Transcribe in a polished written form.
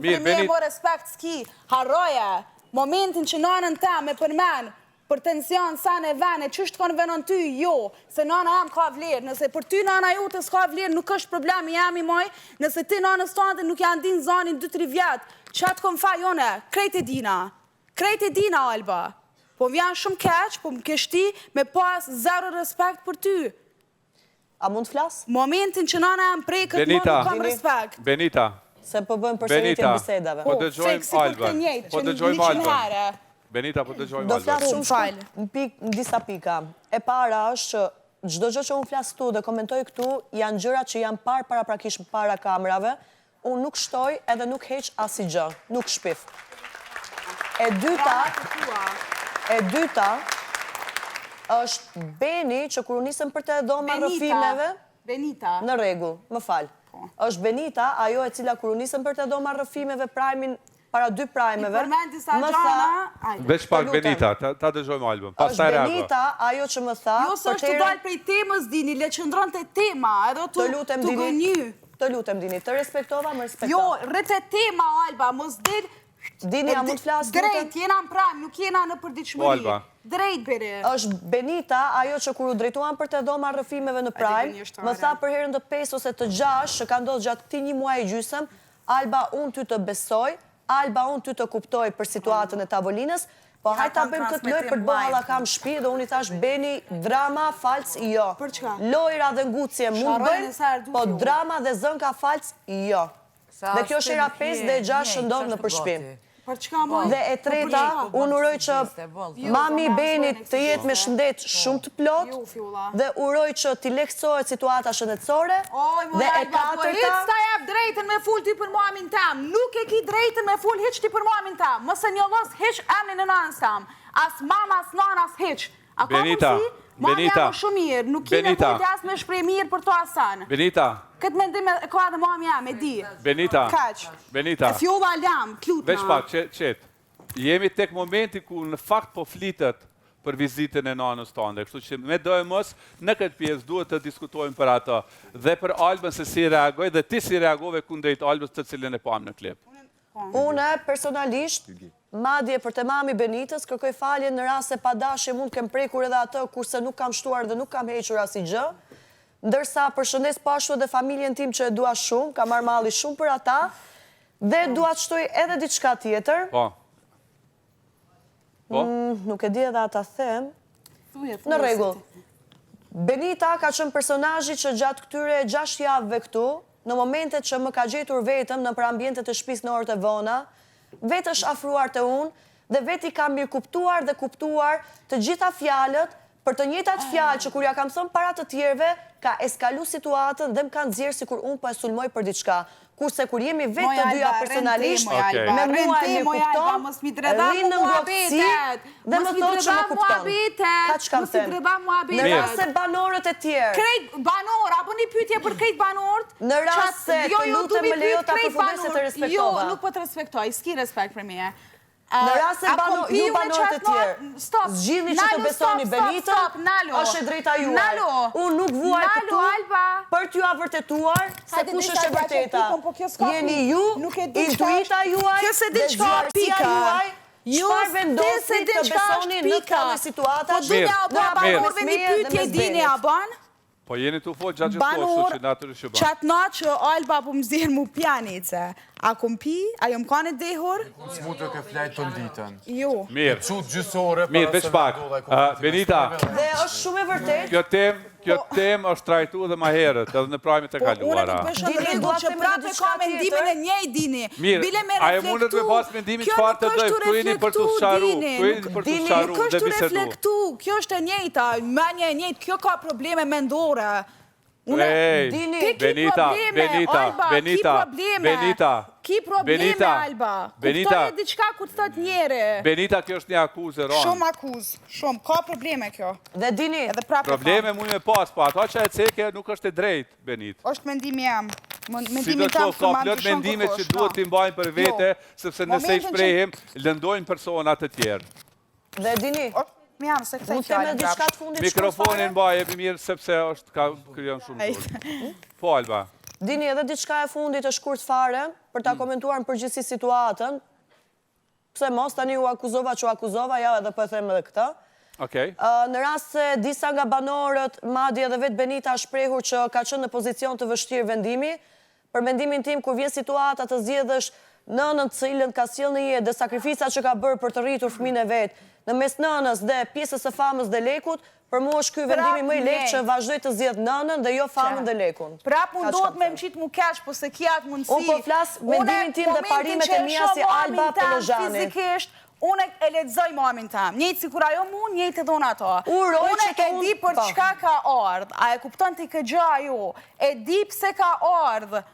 për me mo respekt s'ki, harroja, momentin që nanën ta me përmen, për tension sa në vene, qështë kanë venon ty, jo, se nana jam ka vlerë, nëse për ty nana ju të s'ka vlerë, nuk është problemi jam i moj, nëse ti nanës tante nuk janë din zanin 2-3 vjetë, qatë kom fa jone, krejt e dina, Alba, po më janë shumë keq, po më kështi me pas zero respekt për ty. A mund të flasë? Momentin që nana jam prej këtë më nuk kam respekt. Benita. Se po bëjmë përsëritje bisedave. Po dëgjojmë Alban. Po dëgjojmë Alban. Benita, po dëgjojmë Alban. Do flasë shumë falë në disa pika. E para është që çdo gjë që unë flasë këtu dhe komentoj këtu janë gjëra që janë parë paraprakish para kamerave. Unë nuk shtoj edhe nuk heq asnjë gjë, nuk shpif. E dyta është Beni që kur nisëm për të dhoma rrëfimeve... Benita. Në rregull, më fal. Është Benita, ajo e cila kur nisëm për të dhoma rrëfimeve prajmin para 2 prajmeve. Më tha... Veç pak Benita, ta dëgjojmë Albën. Është Benita, ajo që më tha... Jo, së është të dalë prej temës, Dini, le qëndron të tema, edhe të gënjy. Të lutem, Dini, të respektova, më respektova. Jo, rrëte tema, Alba, mos del... Dini, a mund të flasë? Drejt, jena në prajmë, nuk jena në përdiqëmëri. Drejt, bere. Është Benita, ajo që kur u drejtuan për të dhoma rrëfimeve në prajmë, më tha për herën të 5 ose të 6, që ka ndodhë gjatë këti 1 muaj e gjysëm, Alba, unë ty të besoj, Alba, unë ty të kuptoj për situatën e tavolinës, po hajta bëjmë këtë loj për të bëhala kam shpi dhe unë i thash Beni, drama, falc, jo. Për çka? Lojra dhe ngucje mund bëjmë, po drama dhe zënka falc, jo. Dhe kjo shera 5 dhe 6 shëndon në përshpim. Dhe e treta, unë uroj që mami Benit të jetë me shëndet shumë të plot, dhe uroj që t'i lehtësohet situata shëndetësore, dhe e katërta... Hiç ta jep drejtën me full ti për mamin tam, nuk e ki drejtën me full hiç ti për mamin tam, mëse një los hiç emnin e nanës tam, as mama, as nana, as hiç. A ka mundësi? Mami jam shumë mirë, nuk kine kujtë as me shprej mirë për to asan. Benita. Këtë mendim e ka dhe mami jam, e di. Benita. Kaq. Benita. E fjolla lam, klutna. Veç pak, qetë. Jemi tek momenti ku në fakt po flitet për vizitën e nanës tande. Kështu që me dojë mos, në këtë pjesë duhet të diskutojmë për ato. Dhe për Albën se si reagoj, dhe ti si reagove kundrejt Albës të cilën e pam në klip. Une, personalisht, madje për të mami Benitës, kërkoj falje në rast se pa dashje mund kem prekur edhe atë, kurse nuk kam shtuar dhe nuk kam hequr asnjë gjë. Ndërsa përshëndes pashtu edhe familjen tim që e dua shumë, kam marrë malli shumë për ata, dhe dua të shtoj edhe diçka tjetër. Po. Nuk e di edhe ata them. Në rregull. Benita ka qenë personazhi që gjatë këtyre 6 javëve këtu, në momentet që më ka gjetur vetëm në për ambientet e shtëpisë në orët e vona, vetë është afruar të unë dhe vetë i kam mirë kuptuar dhe kuptuar të gjitha fjalët për të njëjtat fjalë që kur ja kam thënë para të tjerëve, ka eskalu situatën dhe më kanë nxjerrë sikur unë po e sulmoj për diçka. Kurse kur jemi vetë të dyja personalisht, me mua e mirë kupton, rinë në ngrohtësi dhe më thotë që më kupton. Ka që kam thënë? Në rast se banorët e tjerë. Krejt banor, apo një pyetje për krejt banorët? Në rast se të lutem më lejo ta përfundoj se të respektova. Jo, nuk po të respektoj, s'ki respekt për me. Në rast se ju banorët e tjerë, zgjidhni që të besoni Benitën, është e drejta juaj. Unë nuk vuaj këtu për t'ju avërtetuar se kush është e vërteta. Jeni ju, intuita juaj dhe zvarësia juaj, çfarë vendosin të besoni në këto situata. Banorëve një pyetje dini a ban? Po jeni të folë gjatë gjithë kështu që natërë shëba. Qatë natë që Alba po më zirë mu pjanice, a kom pi, a jo më kane dehur? S'mu të ke flajtë të nditën. Jo. Mirë. Qutë gjysore. Mirë, veç pak. Benita. Dhe është shumë e vërtet. Kjo tem është trajtu dhe ma herët, edhe në prajmit e kaluara. Unë të bëshën regu që prape ka mendimin e njej, Dini. Mirë, a e mundet me pas mendimin qëfar të dojë, këtu jeni për të sharu, Nuk është të reflektu, kjo është e njejta, menje e njejt, kjo ka probleme mendore. Benita, ki probleme, Alba. Kuptoj e diqka ku të thot njere. Benita, kjo është një akuzë, Ron. Shumë akuzë, shumë, ka probleme kjo. Dhe Dini, probleme mund me pas, po ato që e ceke nuk është e drejt, Benit. është mendimi jam. Si do të ka plot mendime që duhet t'i mbajnë për vete, sepse nëse i shprehim, lëndojnë personat të tjerë. Dhe Dini, mund të me diçka të fundit mikrofonin mbaj e mirë sepse është ka kryon shumë dur. Po, Alba. Dini, edhe diçka e fundit është shkurt fare, për ta komentuar në përgjithësi situatën. Pse mos, tani u akuzova që u akuzova, ja edhe për them edhe këta. Në rast se disa nga banorët, madje edhe vetë Benita a shprehur që ka qenë në pozicion të vështirë vendimi, për mendimin tim, kur vjen situata të zgjedhësh nënën të cilën ka sjellë në jetë dhe sakrificat që ka bërë për të rritur fëmijën e vet, në mes nënës dhe pjesës së famës dhe lekut, për mua është ky vendimi më i lehtë që vazhdoj të zgjedh nënën dhe jo famën dhe lekun. Prap mund duhet me mqit mu keq, po se kja të mundësi. Unë po flas mendimin tim dhe parimet e mia si Alba Pollozhani. Fizikisht, unë e lexoj mamin tam. Njëjtë sikur ajo mu, njëjtë edhe unë ato. Unë e di për çka ka ardhur. A e kupton ti këtë gjë ajo? E di pse ka ardhur.